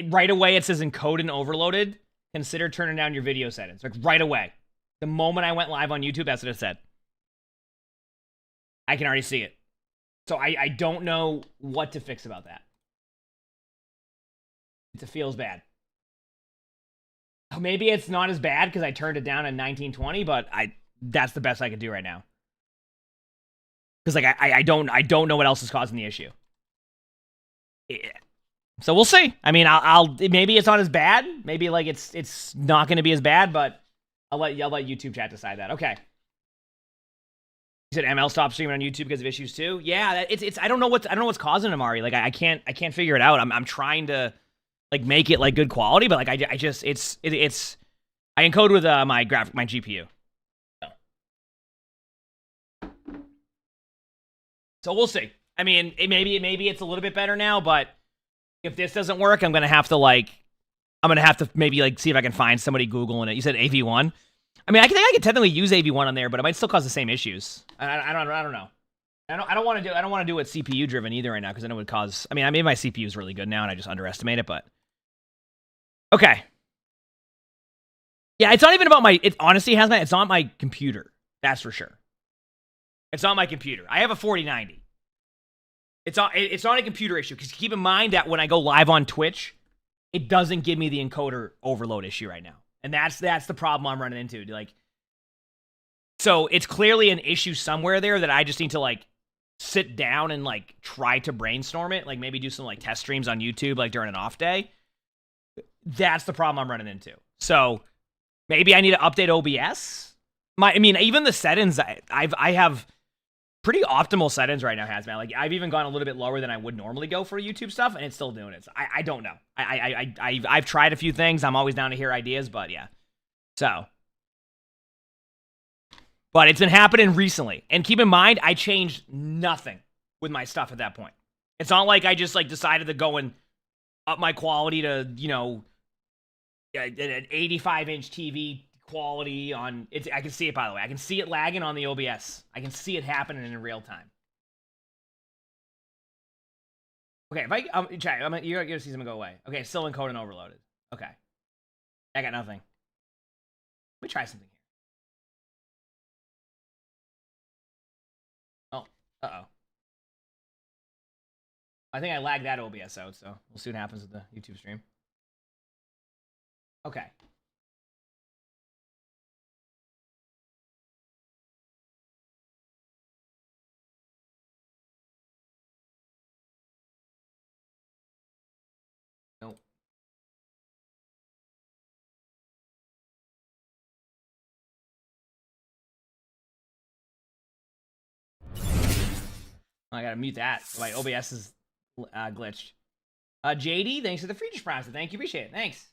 Right away, it says encode and overloaded. Consider turning down your video settings. Like, right away. The moment I went live on YouTube, that's what it said. I can already see it. So I don't know what to fix about that. It feels bad. Maybe it's not as bad because I turned it down at 1920, but that's the best I could do right now. Because like I don't know what else is causing the issue. Yeah. So we'll see. I mean, I'll maybe it's not as bad. Maybe like it's not going to be as bad, but I'll let YouTube chat decide that. Okay. You said ML stopped streaming on YouTube because of issues too. Yeah, it's I don't know what's causing it, Amari. Like I can't figure it out. I'm trying to like make it like good quality, but like I just it's I encode with my GPU. So we'll see. I mean, maybe it's a little bit better now, but if this doesn't work, I'm gonna have to maybe like see if I can find somebody Googling it. You said AV1. I mean, I think I could technically use AV1 on there, but it might still cause the same issues. I don't know. I don't want to do it CPU driven either right now because I know it would cause. I mean, maybe my CPU is really good now and I just underestimate it, but okay. Yeah, it's not even about my. It honestly has it's not my computer. That's for sure. It's not my computer. I have a 4090. It's not a computer issue because keep in mind that when I go live on Twitch, it doesn't give me the encoder overload issue right now. And that's the problem I'm running into. Like, so it's clearly an issue somewhere there that I just need to like sit down and like try to brainstorm it. Like maybe do some like test streams on YouTube like during an off day. That's the problem I'm running into. So maybe I need to update OBS. I mean, even the settings I have pretty optimal settings right now, Hazmat. Like I've even gone a little bit lower than I would normally go for YouTube stuff, and it's still doing it. So I don't know. I've tried a few things. I'm always down to hear ideas, but yeah. So, but it's been happening recently, and keep in mind I changed nothing with my stuff at that point. It's not like I just like decided to go and up my quality to an 85-inch TV quality on it. I can see it, by the way. I can see it lagging on the OBS. I can see it happening in real time. Okay, if chat, you're gonna see something go away. Okay, still encoded and overloaded. Okay, I got nothing. Let me try something here. Oh, I think I lagged that OBS out, so we'll see what happens with the YouTube stream. Okay. Nope. I gotta mute that. My OBS is glitched. JD, thanks for the free prize. Thank you, appreciate it. Thanks.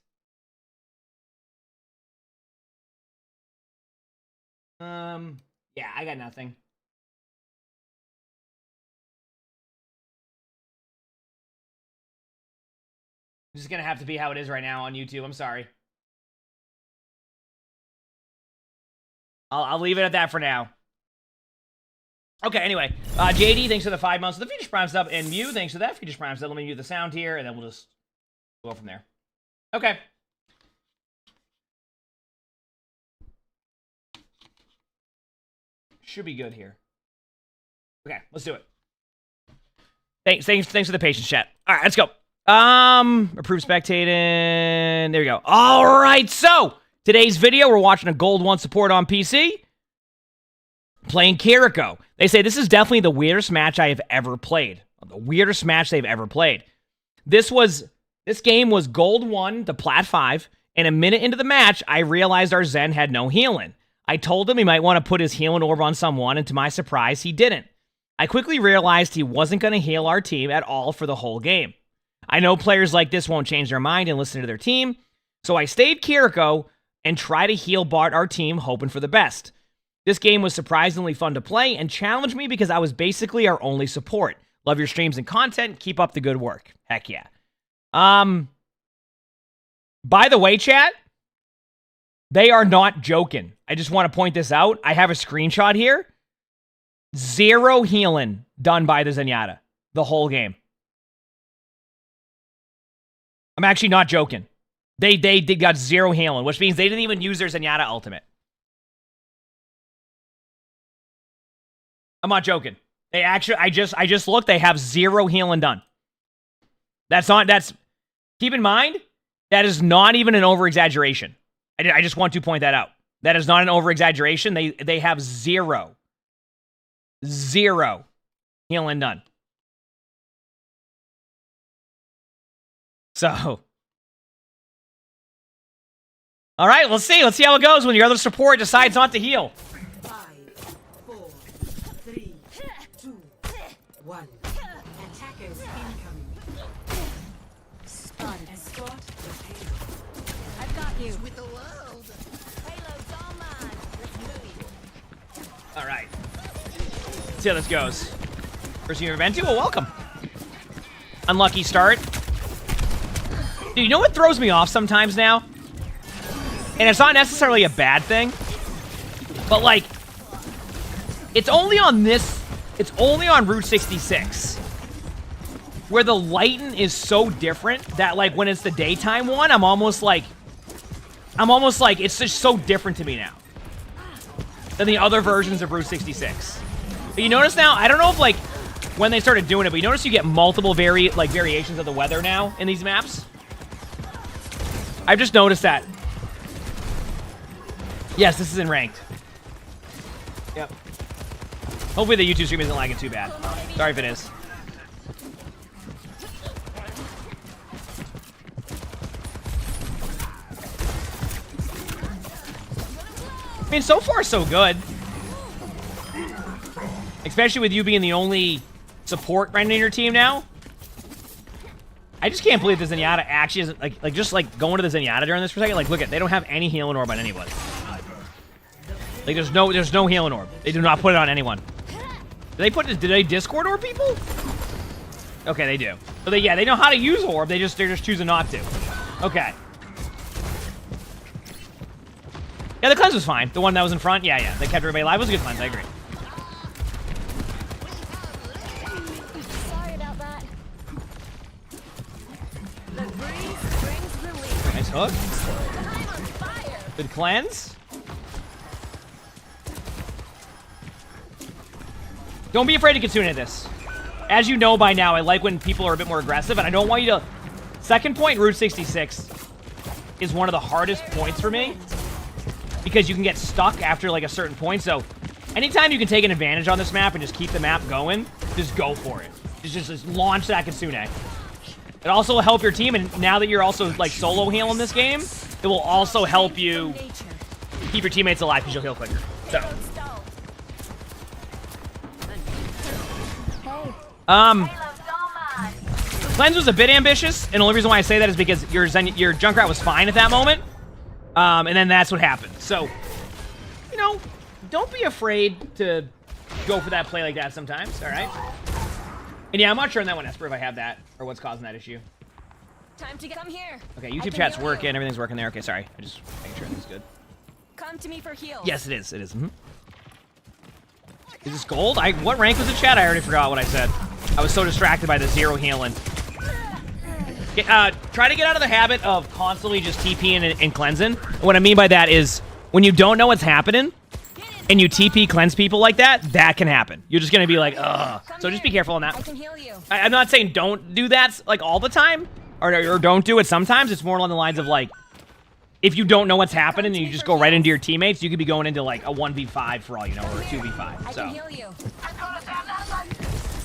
Yeah, I got nothing. It's just gonna have to be how it is right now on YouTube. I'm sorry. I'll leave it at that for now. Okay, anyway. JD, thanks for the 5 months of the Features Prime sub. And Mew, thanks for that Features Prime sub. Let me mute the sound here, and then we'll just go from there. Okay. Should be good here. Okay, let's do it. Thanks for the patience, chat. All right, let's go. Approved spectating. There we go. All right, so today's video, we're watching a Gold 1 support on PC. Playing Kiriko. They say this is definitely the weirdest match I have ever played. The weirdest match they've ever played. This game was Gold 1 to Plat 5, and a minute into the match, I realized our Zen had no healing. I told him he might want to put his healing orb on someone, and to my surprise, he didn't. I quickly realized he wasn't going to heal our team at all for the whole game. I know players like this won't change their mind and listen to their team, so I stayed Kiriko and tried to heal Bart our team, hoping for the best. This game was surprisingly fun to play and challenged me because I was basically our only support. Love your streams and content. Keep up the good work. Heck yeah. By the way, chat, they are not joking. I just want to point this out. I have a screenshot here. 0 healing done by the Zenyatta the whole game. I'm actually not joking. They got 0 healing, which means they didn't even use their Zenyatta ultimate. I'm not joking. They actually, I just looked, they have 0 healing done. Keep in mind, that is not even an over-exaggeration. I just want to point that out. That is not an over-exaggeration. They have 0 healing done. So, all right, let's see. Let's see how it goes when your other support decides not to heal. 5, 4, 3, 2, 1. Attackers incoming. Spotted. Escort the payload. I've got you. With the world. Payload's all mine. Let's move. All right. Let's see how this goes. First you've ever been to? Well, welcome. Unlucky start. Dude, you know what throws me off sometimes now? And it's not necessarily a bad thing, but like, it's only on Route 66 where the lighting is so different that like when it's the daytime one, I'm almost like it's just so different to me now than the other versions of Route 66. But you notice now, I don't know if like when they started doing it, but you notice you get multiple variations of the weather now in these maps. I've just noticed that. Yes, this is in ranked. Yep. Hopefully the YouTube stream isn't lagging too bad. Sorry if it is. I mean, so far so good. Especially with you being the only support right in your team now. I just can't believe the Zenyatta actually isn't like just like going to the Zenyatta during this for a second. Like, look at, they don't have any healing orb on anybody. Like, there's no healing orb. They do not put it on anyone. Did they Discord orb people? Okay, they do. So they know how to use orb. They're just choosing not to. Okay. Yeah, the cleanse was fine. The one that was in front, yeah. They kept everybody alive. It was a good cleanse. I agree. Sorry about that. The breeze brings relief. Nice hook. I'm on fire. Good cleanse. Don't be afraid to Kitsune at this. As you know by now, I like when people are a bit more aggressive, and I don't want you to... Second point, Route 66 is one of the hardest points for me because you can get stuck after like a certain point. So anytime you can take an advantage on this map and just keep the map going, just go for it. Just launch that Kitsune. It also will help your team, and now that you're also like solo healing this game, it will also help you keep your teammates alive because you'll heal quicker. So... Cleanse was a bit ambitious, and the only reason why I say that is because your Junkrat was fine at that moment, and then that's what happened. So, you know, don't be afraid to go for that play like that sometimes, all right? And yeah, I'm not sure on that one, Esper, if I have that, or what's causing that issue. Time to come here. Okay, YouTube chat's working, everything's working there. Okay, sorry. I just making sure everything's good. Come to me for heals. Yes, it is. It is. Is this gold? What rank was the chat? I already forgot what I said. I was so distracted by the 0 healing. Try to get out of the habit of constantly just TPing and cleansing. What I mean by that is when you don't know what's happening and you TP cleanse people like that, that can happen. You're just going to be like, ugh. So just be careful on that. I can heal you. I'm not saying don't do that like all the time or don't do it sometimes. It's more along the lines of like, if you don't know what's happening and you just go right into your teammates, you could be going into like a 1v5 for all you know, or a 2v5. So. I can heal you.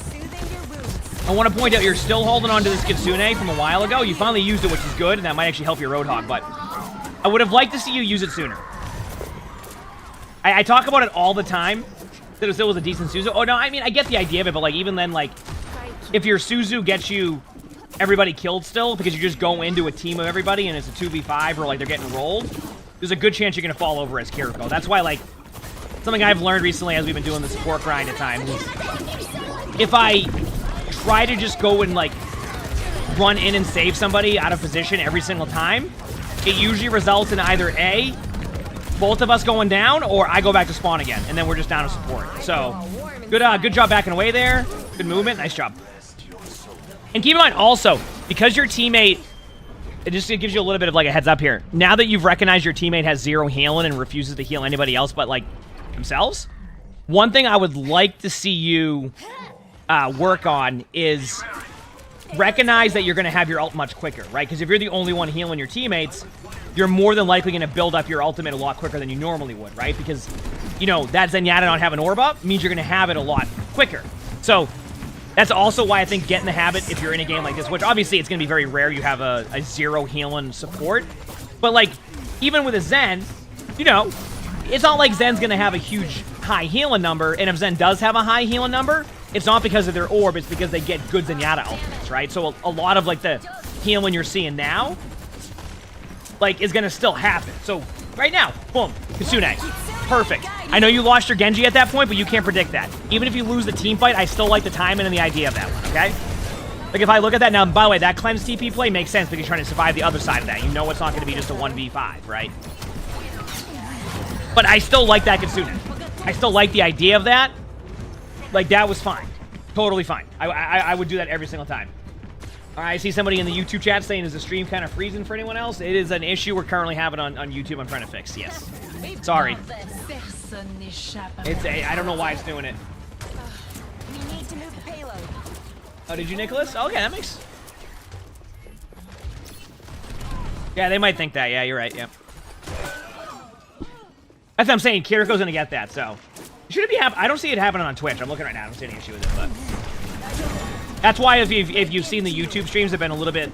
Soothing your wounds. I want to point out you're still holding on to this Kitsune from a while ago. You finally used it, which is good, and that might actually help your Roadhog, but I would have liked to see you use it sooner. I talk about it all the time, that it still was a decent Suzu. Oh, no, I mean, I get the idea of it, but like even then, like, if your Suzu gets you everybody killed still because you just go into a team of everybody and it's a 2v5 or like they're getting rolled, there's a good chance you're going to fall over as Kiriko. That's why, like, something I've learned recently as we've been doing the support grind at times is if I try to just go and, like, run in and save somebody out of position every single time, it usually results in either A, both of us going down, or I go back to spawn again, and then we're just down to support. So, good job backing away there. Good movement. Nice job. And keep in mind, also, because your teammate it gives you a little bit of like a heads up here. Now that you've recognized your teammate has 0 healing and refuses to heal anybody else but like themselves, one thing I would like to see you work on is recognize that you're going to have your ult much quicker, right? Because if you're the only one healing your teammates, you're more than likely going to build up your ultimate a lot quicker than you normally would, right? Because, you know, that Zenyatta not having orb up means you're going to have it a lot quicker. So that's also why I think get in the habit if you're in a game like this, which obviously it's going to be very rare you have a 0 healing support. But, like, even with a Zen, you know, it's not like Zen's going to have a huge high healing number, and if Zen does have a high healing number, it's not because of their orb, it's because they get good Zenyatta ultimates, right? So a lot of, like, the healing you're seeing now, like, is gonna still happen. So, right now, boom, Kasune. Perfect. I know you lost your Genji at that point, but you can't predict that. Even if you lose the team fight, I still like the timing and the idea of that one, okay? Like, if I look at that now, by the way, that cleanse TP play makes sense because you're trying to survive the other side of that. You know it's not gonna be just a 1v5, right? But I still like that Kasune. I still like the idea of that. Like, that was fine. Totally fine. I would do that every single time. All right, I see somebody in the YouTube chat saying, is the stream kind of freezing for anyone else? It is an issue we're currently having on YouTube I'm trying to fix, yes. Sorry. I don't know why it's doing it. We need to move the payload. Oh, did you, Nicholas? Okay, that makes... Yeah, they might think that. Yeah, you're right, yeah. That's what I'm saying. Kiriko's gonna get that, so... Should it be I don't see it happening on Twitch. I'm looking right now. I don't see any issue with it, but that's why if you've seen the YouTube streams have been a little bit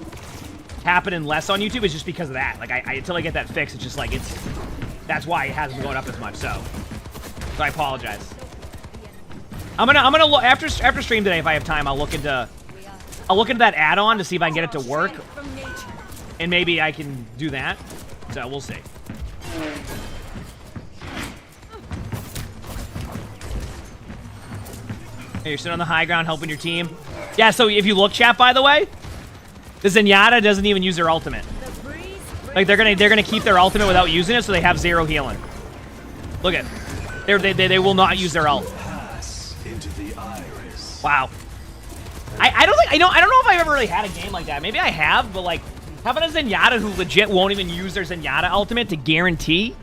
happening less on YouTube, it's just because of that. Like until I get that fixed, it's just like that's why it hasn't been going up as much. So I apologize. I'm gonna look after stream today if I have time. I'll look into that add-on to see if I can get it to work, and maybe I can do that. So we'll see. You're sitting on the high ground helping your team. Yeah, so if you look, chat, by the way, the Zenyatta doesn't even use their ultimate. Like, they're gonna keep their ultimate without using it, so they have 0 healing. Look at they will not use their ult. Wow. I don't know if I've ever really had a game like that. Maybe I have, but like having a Zenyatta who legit won't even use their Zenyatta ultimate to guarantee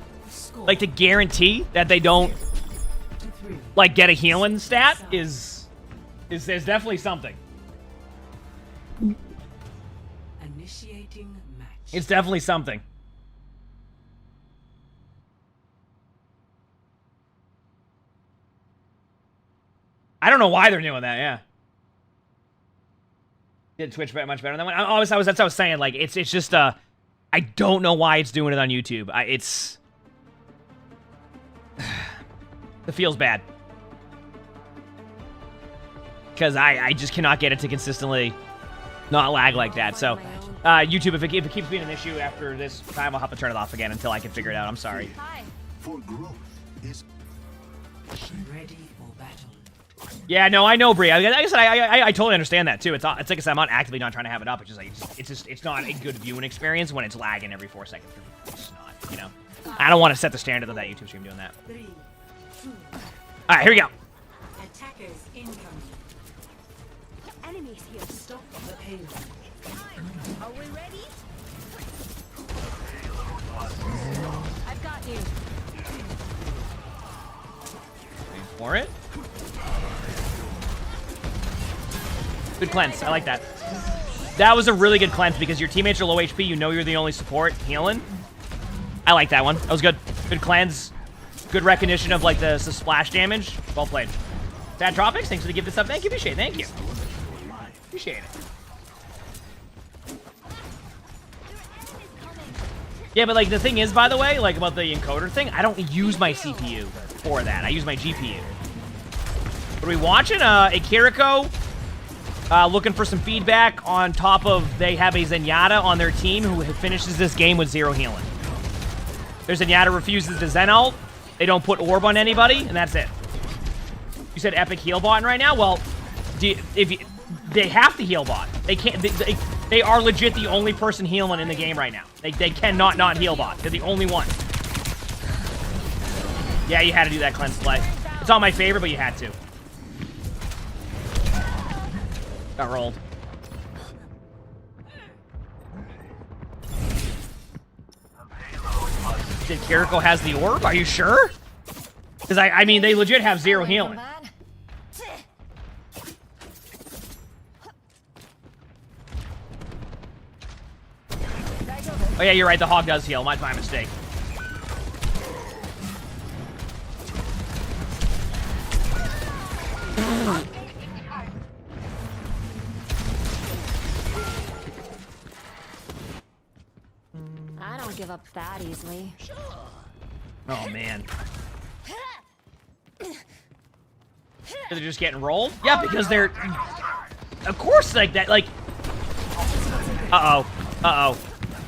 that they don't like get a healing stat is definitely something. Initiating match. It's definitely something. I don't know why they're doing that. Yeah. Did Twitch much better than that one? That's what I was saying. Like it's just I don't know why it's doing it on YouTube. It feels bad. Because I just cannot get it to consistently not lag like that. So, YouTube, if it keeps being an issue after this time, I'll have to turn it off again until I can figure it out. I'm sorry. For growth is Ready for battle. Yeah, no, I know, Bree. Like I said, I totally understand that too. It's like I said, I'm not actively not trying to have it up. It's just it's not a good viewing experience when it's lagging every 4 seconds. It's just not, you know. I don't want to set the standard of that YouTube stream doing that. 3, 2, All right, here we go. attackers incoming. Enemies here. Stop the payload. Are we ready? I've got you. Wait for it. Good cleanse. I like that. That was a really good cleanse because your teammates are low HP. You know you're the only support healing. I like that one. That was good. Good cleanse. Good recognition of like the splash damage. Well played. Sad Tropics, thanks for the gift of sub. Thank you, appreciate it. Thank you. Appreciate it. Yeah, but like the thing is, by the way, like about the encoder thing, I don't use my CPU for that. I use my GPU. What are we watching? A Kiriko looking for some feedback on top of they have a Zenyatta on their team who finishes this game with 0 healing. Their Zenyatta refuses to Zen ult. They don't put orb on anybody, and that's it. You said epic heal bot right now? Well, they have to heal bot. They can't. They are legit the only person healing in the game right now. They cannot not heal bot. They're the only one. Yeah, you had to do that cleanse play. It's not my favorite, but you had to. Got rolled. that Kiriko has the orb? Are you sure? Because I mean, they legit have zero healing. Oh yeah, you're right. The hog does heal. My mistake. I don't give up that easily. Oh man. They're just getting rolled? Yeah, because they're... Of course, like that, like... Uh-oh. Uh-oh.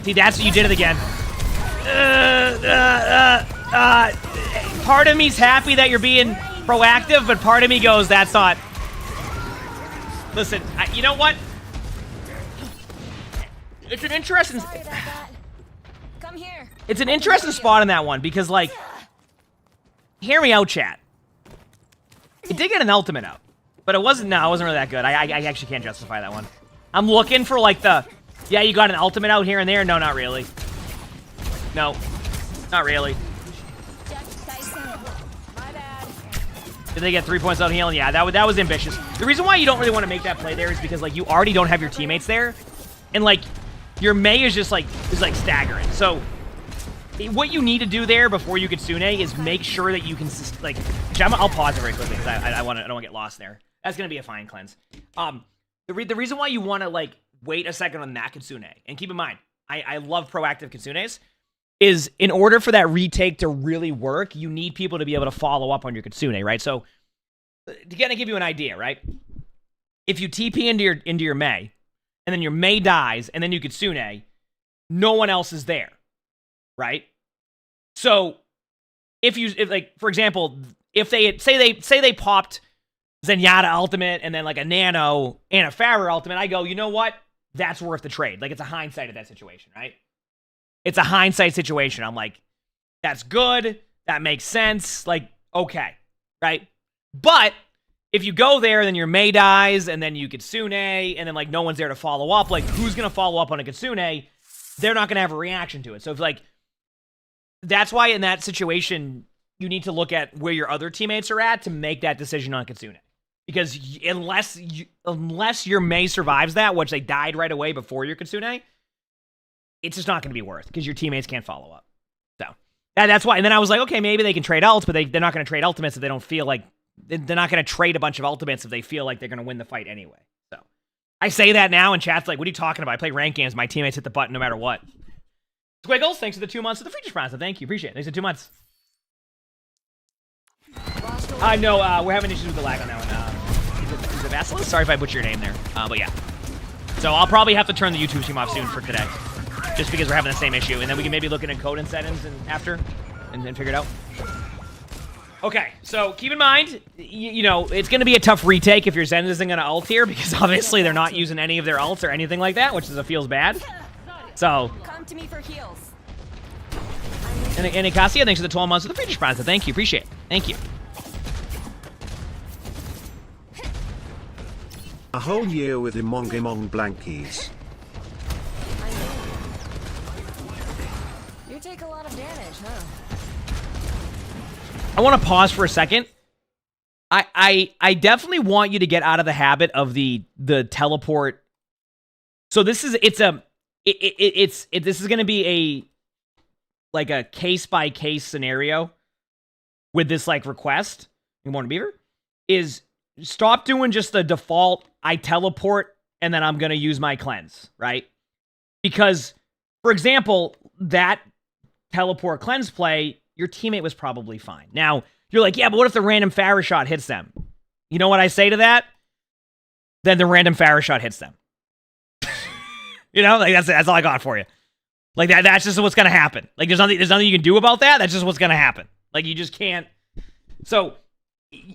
See, that's what you did it again. Part of me's happy that you're being proactive, but part of me goes, that's not... Listen, you know what? It's an interesting... Sorry about that. Come here. It's an interesting spot in that one, because, like... Hear me out, chat. It did get an ultimate out, but it wasn't really that good. I actually can't justify that one. I'm looking for, like, the... Yeah, you got an ultimate out here and there? No, not really. No. Not really. My bad. Did they get 3 points out healing? Yeah, that was ambitious. The reason why you don't really want to make that play there is because, like, you already don't have your teammates there. And, like, your Mei is just, like, staggering. So, what you need to do there before you Kitsune is make sure that you can, like... I'll pause it very quickly because I don't want to get lost there. That's going to be a fine cleanse. The reason why you want to, like, wait a second on that Kitsune, and keep in mind, I love proactive Kitsunes, is in order for that retake to really work, you need people to be able to follow up on your Kitsune, right? So, to kind of give you an idea, right? If you TP into your Mei, and then your Mei dies, and then you Kitsune, no one else is there, right? So, if like, for example, if they say they popped Zenyatta ultimate and then like a Nano and a Farah ultimate, I go, you know what? That's worth the trade. Like, it's a hindsight of that situation, right? It's a hindsight situation. I'm like, that's good. That makes sense. Like, okay, right? But if you go there and then your Mei dies and then you Kitsune and then, like, no one's there to follow up, like, who's going to follow up on a Kitsune? They're not going to have a reaction to it. So, if, like, that's why in that situation, you need to look at where your other teammates are at to make that decision on Kitsune. Because unless your Mei survives that, which they died right away before your Kitsune, it's just not going to be worth, because your teammates can't follow up. So, that's why. And then I was like, okay, maybe they can trade ults, but they're not going to trade ultimates if they don't feel like... They're not going to trade a bunch of ultimates if they feel like they're going to win the fight anyway. So, I say that now, and chat's like, what are you talking about? I play ranked games. My teammates hit the button no matter what. Squiggles, thanks for the 2 months of the feature sponsor. Thank you. Appreciate it. Thanks for 2 months. No, we're having issues with the lag on that one. Is it Vassilis? Sorry if I butchered your name there. But yeah. So I'll probably have to turn the YouTube stream off soon for today. Just because we're having the same issue. And then we can maybe look into code and settings and after. And then figure it out. Okay, so keep in mind, you know, it's going to be a tough retake if your Zen isn't going to ult here. Because obviously they're not using any of their ults or anything like that. Which feels bad. So. Come to me for heals. And Ikasia, thanks for the 12 months of the feature sponsor. Thank you. Appreciate it. Thank you. A whole year with emongg blankies. You take a lot of damage, huh? I want to pause for a second. I definitely want you to get out of the habit of the teleport. So this is this is going to be a case by case scenario with this like request. You want to Beaver is stop doing just the default. I teleport and then I'm going to use my cleanse, right? Because, for example, that teleport cleanse play, your teammate was probably fine. Now, you're like, yeah, but what if the random Farah shot hits them? You know what I say to that? Then the random Farah shot hits them. You know, like that's all I got for you. Like that's just what's going to happen. Like there's nothing you can do about that. That's just what's going to happen. Like you just can't. So,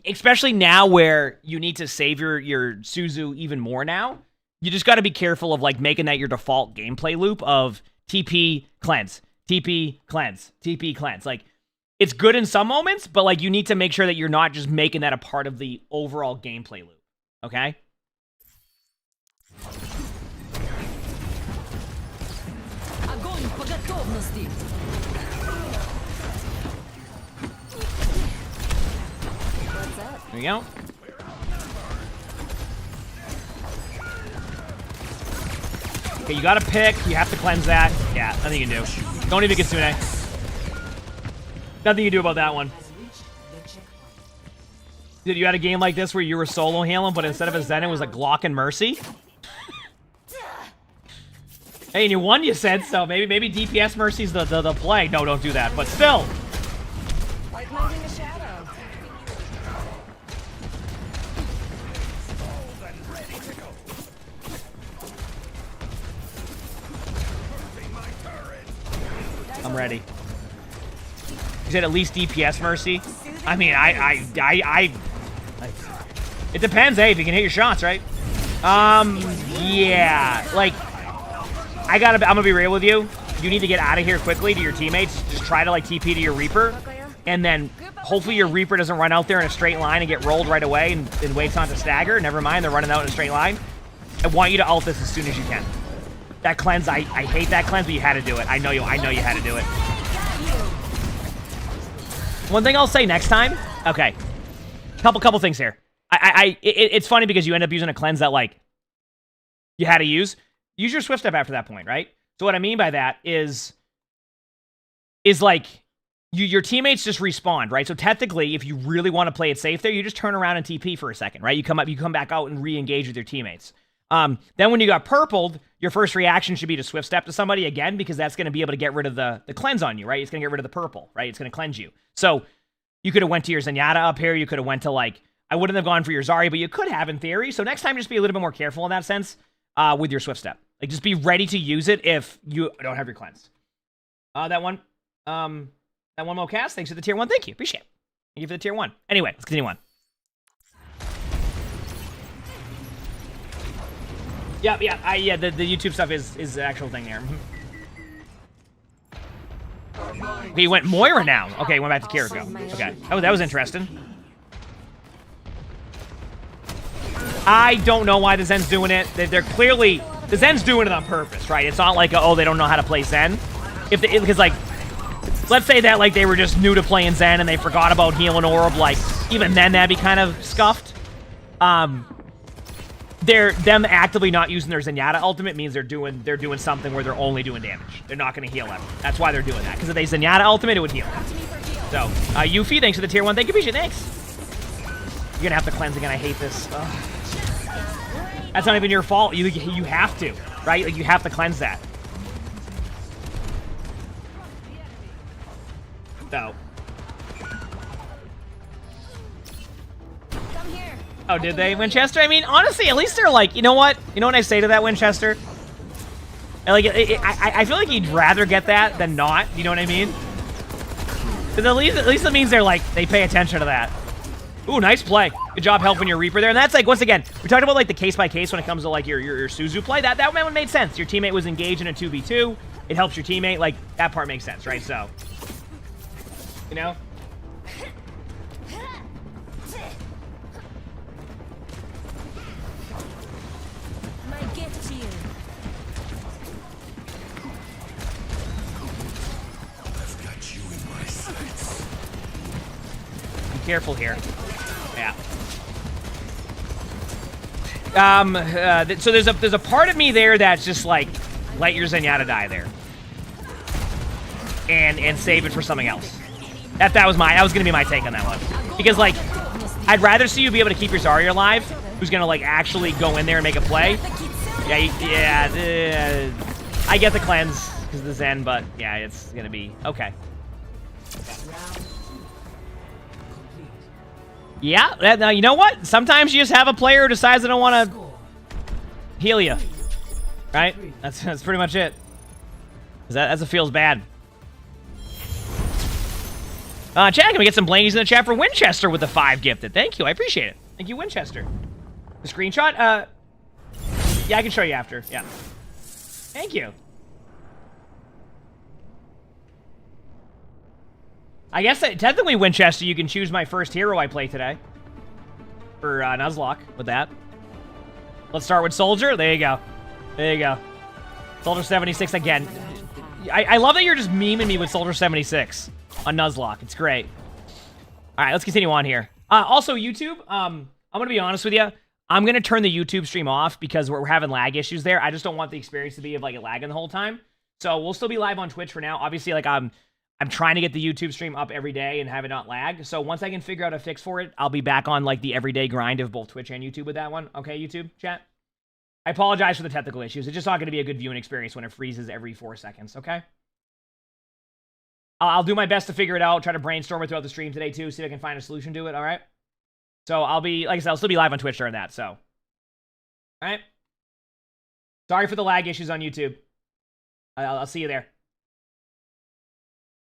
especially now where you need to save your Suzu even more now, you just got to be careful of like making that your default gameplay loop of TP cleanse, TP cleanse, TP cleanse. Like it's good in some moments, but like you need to make sure that you're not just making that a part of the overall gameplay loop. Okay? There you go. Okay, you gotta pick. You have to cleanse that. Yeah, nothing you can do. Don't even Kitsune. Nothing you can do about that one. Has reached the checkpoint. Dude, you had a game like this where you were solo healing, but instead of a Zen, it was a Glock and Mercy? Hey, and you won, you said, so maybe DPS Mercy's the play. No, don't do that, but still. Like moving a shadow. I'm ready. You said at least DPS Mercy? I mean, it depends, hey, if you can hit your shots, right? Yeah, like, I'm gonna be real with you. You need to get out of here quickly to your teammates. Just try to, like, TP to your Reaper, and then hopefully your Reaper doesn't run out there in a straight line and get rolled right away and waits on to stagger. Never mind, they're running out in a straight line. I want you to ult this as soon as you can. That cleanse, I hate that cleanse, but you had to do it. I know you had to do it. One thing I'll say next time. Okay, couple things here. It's funny because you end up using a cleanse that, like, you had to use. Use your swift step after that point, right? So what I mean by that is like your teammates just respawn, right? So technically, if you really want to play it safe there, you just turn around and TP for a second, right? You come back out and re-engage with your teammates. Then when you got purpled, your first reaction should be to swift step to somebody again, because that's going to be able to get rid of the cleanse on you, right? It's going to get rid of the purple, right? It's going to cleanse you. So you could have went to your Zenyatta up here. You could have went to, like, I wouldn't have gone for your Zarya, but you could have in theory. So next time, just be a little bit more careful in that sense with your swift step. Like, just be ready to use it if you don't have your cleanse. That one Mocast, thanks for the tier 1. Thank you. Appreciate it. Thank you for the tier 1. Anyway, let's continue on. Yeah, the YouTube stuff is the actual thing there. Okay, he went Moira now. Okay, he went back to Kiriko. Okay. Oh, that was interesting. I don't know why the Zen's doing it. They're clearly... The Zen's doing it on purpose, right? It's not like, oh, they don't know how to play Zen. Because, like, let's say that, like, they were just new to playing Zen and they forgot about healing Orb. Like, even then, that'd be kind of scuffed. Them actively not using their Zenyatta ultimate means they're doing something where they're only doing damage. They're not going to heal ever. That's why they're doing that. Because if they Zenyatta ultimate, it would heal. So, Yuffie, thanks for the tier 1. Thank you, appreciate it. Thanks. You're going to have to cleanse again. I hate this. Ugh. That's not even your fault. You have to, right? Like, you have to cleanse that. So. Oh, did they, Winchester? I mean, honestly, at least they're like, you know what? You know what I say to that, Winchester? Like, I feel like you'd rather get that than not. You know what I mean? Because at least it means they're like, they pay attention to that. Ooh, nice play. Good job helping your Reaper there. And that's like, once again, we talked about like the case by case when it comes to like your Suzu play. That one made sense. Your teammate was engaged in a 2v2. It helps your teammate. Like, that part makes sense, right? So, you know? My gift to you. I've got you in my sights. Be careful here. Yeah. So there's a part of me there that's just like, let your Zenyatta die there, and save it for something else. That was gonna be my take on that one, because like, I'd rather see you be able to keep your Zarya alive, who's gonna like actually go in there and make a play. Yeah. I get the cleanse because of the Zen, but yeah, it's gonna be okay. Yeah, now you know what? Sometimes you just have a player who decides they don't want to heal you, right? That's pretty much it. That feels bad. Chat, can we get some blankies in the chat for Winchester with the 5 gifted? Thank you, I appreciate it. Thank you, Winchester. The screenshot? Yeah, I can show you after. Yeah. Thank you. I guess that technically, Winchester, you can choose my first hero I play today. For Nuzlocke with that. Let's start with Soldier. There you go. There you go. Soldier 76 again. I love that you're just memeing me with Soldier 76 on Nuzlocke. It's great. Alright, let's continue on here. Also, YouTube, I'm going to be honest with you. I'm going to turn the YouTube stream off because we're having lag issues there. I just don't want the experience to be of, like, it lagging the whole time. So we'll still be live on Twitch for now. Obviously, like, I'm trying to get the YouTube stream up every day and have it not lag. So once I can figure out a fix for it, I'll be back on, like, the everyday grind of both Twitch and YouTube with that one. Okay, YouTube chat? I apologize for the technical issues. It's just not going to be a good viewing experience when it freezes every 4 seconds, okay? I'll do my best to figure it out, try to brainstorm it throughout the stream today, too, see if I can find a solution to it, all right? So I'll be, like I said, I'll still be live on Twitch during that, so. All right? Sorry for the lag issues on YouTube. I'll see you there.